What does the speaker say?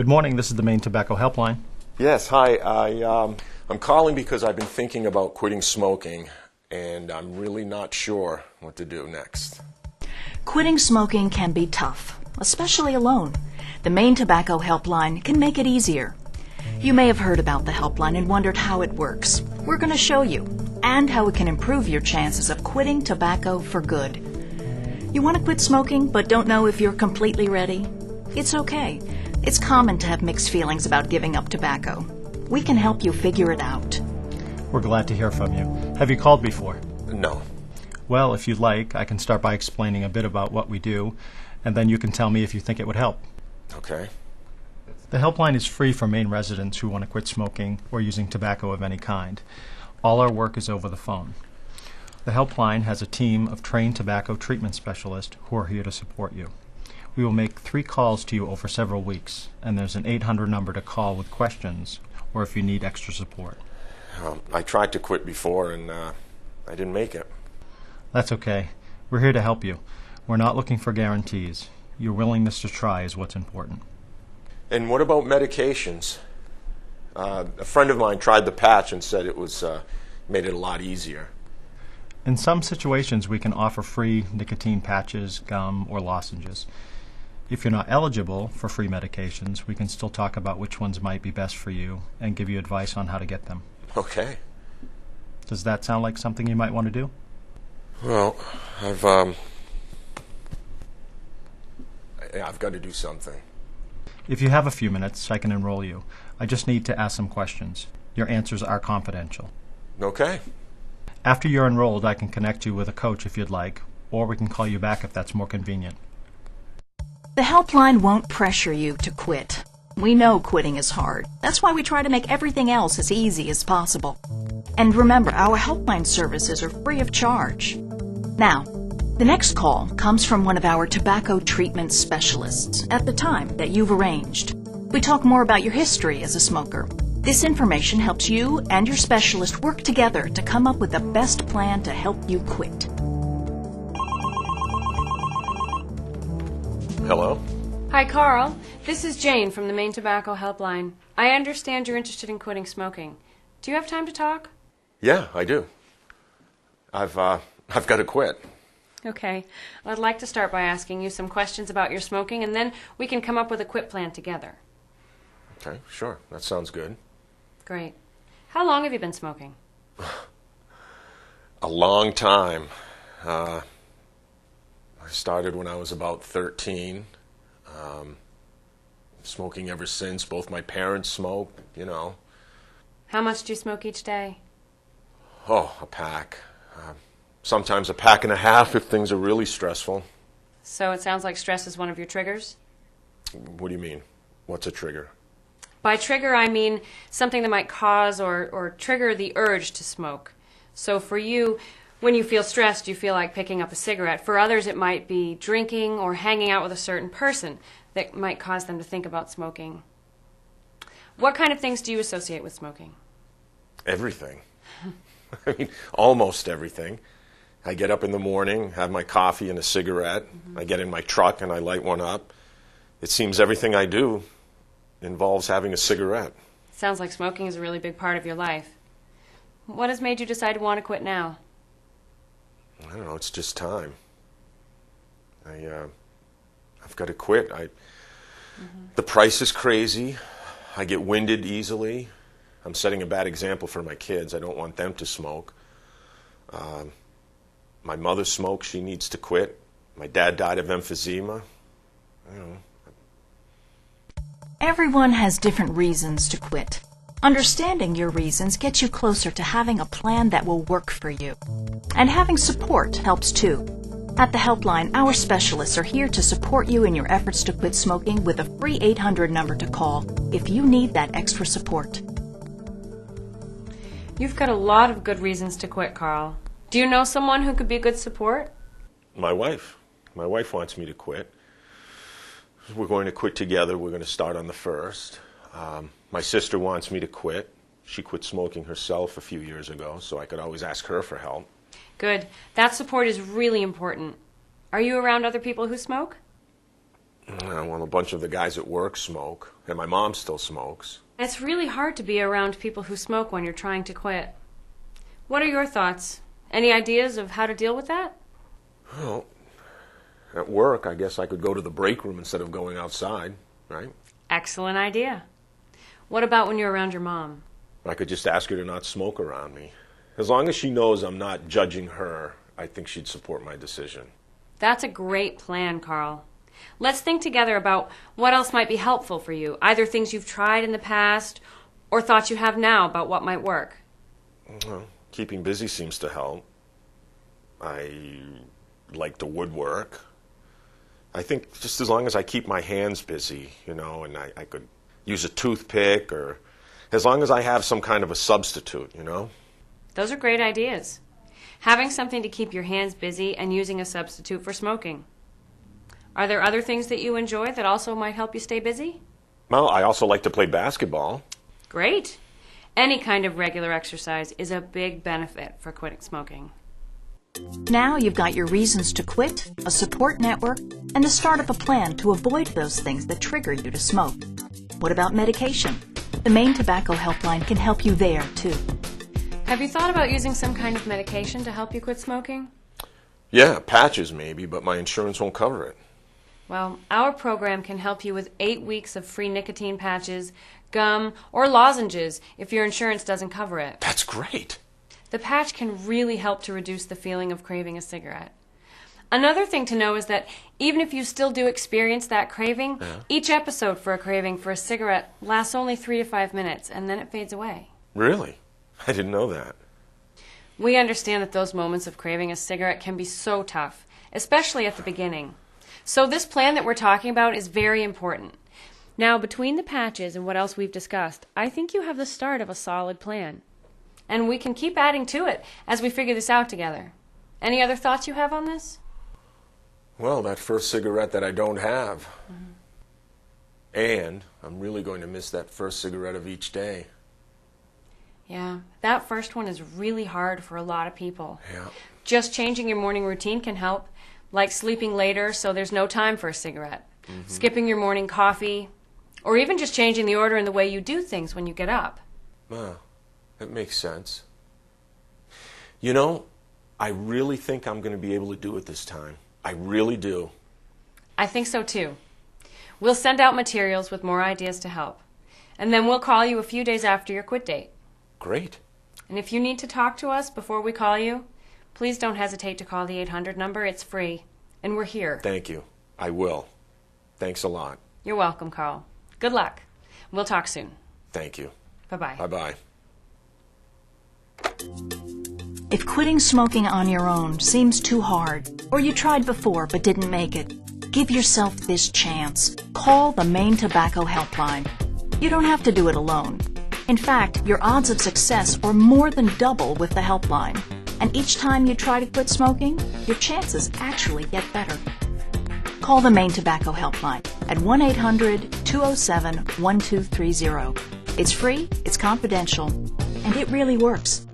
Good morning. This is the Maine Tobacco HelpLine. Yes, hi. I'm calling because I've been thinking about quitting smoking, and I'm really not sure what to do next. Quitting smoking can be tough, especially alone. The Maine Tobacco HelpLine can make it easier. You may have heard about the helpline and wondered how it works. We're going to show you, and how it can improve your chances of quitting tobacco for good. You want to quit smoking but don't know if you're completely ready? It's okay. It's common to have mixed feelings about giving up tobacco. We can help you figure it out. We're glad to hear from you. Have you called before? No. Well, if you'd like, I can start by explaining a bit about what we do, and then you can tell me if you think it would help. Okay. The helpline is free for Maine residents who want to quit smoking or using tobacco of any kind. All our work is over the phone. The helpline has a team of trained tobacco treatment specialists who are here to support you. We will make 3 calls to you over several weeks, and there's an 800 number to call with questions or if you need extra support. I tried to quit before, and I didn't make it. That's okay. We're here to help you. We're not looking for guarantees. Your willingness to try is what's important. And what about medications? A friend of mine tried the patch and said it was made it a lot easier. In some situations, we can offer free nicotine patches, gum, or lozenges. If you're not eligible for free medications, we can still talk about which ones might be best for you and give you advice on how to get them. Okay. Does that sound like something you might want to do? Well, I've got to do something. If you have a few minutes, I can enroll you. I just need to ask some questions. Your answers are confidential. Okay. After you're enrolled, I can connect you with a coach if you'd like, or we can call you back if that's more convenient. The helpline won't pressure you to quit. We know quitting is hard. That's why we try to make everything else as easy as possible. And remember, our helpline services are free of charge. Now, the next call comes from one of our tobacco treatment specialists at the time that you've arranged. We talk more about your history as a smoker. This information helps you and your specialist work together to come up with the best plan to help you quit. Hello? Hi, Carl. This is Jane from the Maine Tobacco HelpLine. I understand you're interested in quitting smoking. Do you have time to talk? Yeah, I do. I've got to quit. Okay. I'd like to start by asking you some questions about your smoking, and then we can come up with a quit plan together. Okay, sure. That sounds good. Great. How long have you been smoking? A long time. I started when I was about 13. Smoking ever since. Both my parents smoked, you know. How much do you smoke each day? Oh, a pack. Sometimes a pack and a half if things are really stressful. So it sounds like stress is one of your triggers? What do you mean? What's a trigger? By trigger, I mean something that might cause or trigger the urge to smoke. So for you, when you feel stressed, you feel like picking up a cigarette. For others, it might be drinking or hanging out with a certain person that might cause them to think about smoking. What kind of things do you associate with smoking? Everything. I mean, almost everything. I get up in the morning, have my coffee and a cigarette. I get in my truck and I light one up. It seems everything I do involves having a cigarette. Sounds like smoking is a really big part of your life. What has made you decide to want to quit now? I don't know, it's just time. I've got to quit. The price is crazy. I get winded easily. I'm setting a bad example for my kids. I don't want them to smoke. My mother smokes. She needs to quit. My dad died of emphysema. I don't know. Everyone has different reasons to quit. Understanding your reasons gets you closer to having a plan that will work for you. And having support helps too. At the helpline, our specialists are here to support you in your efforts to quit smoking with a free 800 number to call if you need that extra support. You've got a lot of good reasons to quit, Carl. Do you know someone who could be good support? My wife. My wife wants me to quit. We're going to quit together. We're going to start on the 1st. My sister wants me to quit. She quit smoking herself a few years ago, so I could always ask her for help. Good. That support is really important. Are you around other people who smoke? Well, well, a bunch of the guys at work smoke, and my mom still smokes. It's really hard to be around people who smoke when you're trying to quit. What are your thoughts? Any ideas of how to deal with that? Well, at work, I guess I could go to the break room instead of going outside, right? Excellent idea. What about when you're around your mom? I could just ask her to not smoke around me. As long as she knows I'm not judging her, I think she'd support my decision. That's a great plan, Carl. Let's think together about what else might be helpful for you, either things you've tried in the past or thoughts you have now about what might work. Well, keeping busy seems to help. I like to woodwork. I think just as long as I keep my hands busy, and I could use a toothpick, or as long as I have some kind of a substitute, Those are great ideas. Having something to keep your hands busy and using a substitute for smoking. Are there other things that you enjoy that also might help you stay busy? Well, I also like to play basketball. Great. Any kind of regular exercise is a big benefit for quitting smoking. Now you've got your reasons to quit, a support network, and the start of a plan to avoid those things that trigger you to smoke. What about medication? The Maine Tobacco HelpLine can help you there, too. Have you thought about using some kind of medication to help you quit smoking? Yeah, patches maybe, but my insurance won't cover it. Well, our program can help you with 8 weeks of free nicotine patches, gum, or lozenges if your insurance doesn't cover it. That's great. The patch can really help to reduce the feeling of craving a cigarette. Another thing to know is that even if you still do experience that craving, each episode for a craving for a cigarette lasts only 3 to 5 minutes, and then it fades away. Really? I didn't know that. We understand that those moments of craving a cigarette can be so tough, especially at the beginning. So this plan that we're talking about is very important. Now, between the patches and what else we've discussed, I think you have the start of a solid plan. And we can keep adding to it as we figure this out together. Any other thoughts you have on this? Well, that first cigarette that I don't have. And I'm really going to miss that first cigarette of each day. Yeah, that first one is really hard for a lot of people. Yeah. Just changing your morning routine can help, like sleeping later so there's no time for a cigarette, skipping your morning coffee, or even just changing the order in the way you do things when you get up. Wow, that makes sense. I really think I'm going to be able to do it this time. I really do. I think so too. We'll send out materials with more ideas to help, and then we'll call you a few days after your quit date. Great. And if you need to talk to us before we call you, please don't hesitate to call the 800 number. It's free, and we're here. Thank you. I will. Thanks a lot. You're welcome, Carl. Good luck. We'll talk soon. Thank you. Bye-bye. Bye-bye. If quitting smoking on your own seems too hard, or you tried before but didn't make it, give yourself this chance. Call the Maine Tobacco HelpLine. You don't have to do it alone. In fact, your odds of success are more than double with the helpline. And each time you try to quit smoking, your chances actually get better. Call the Maine Tobacco HelpLine at 1-800-207-1230. It's free, it's confidential, and it really works.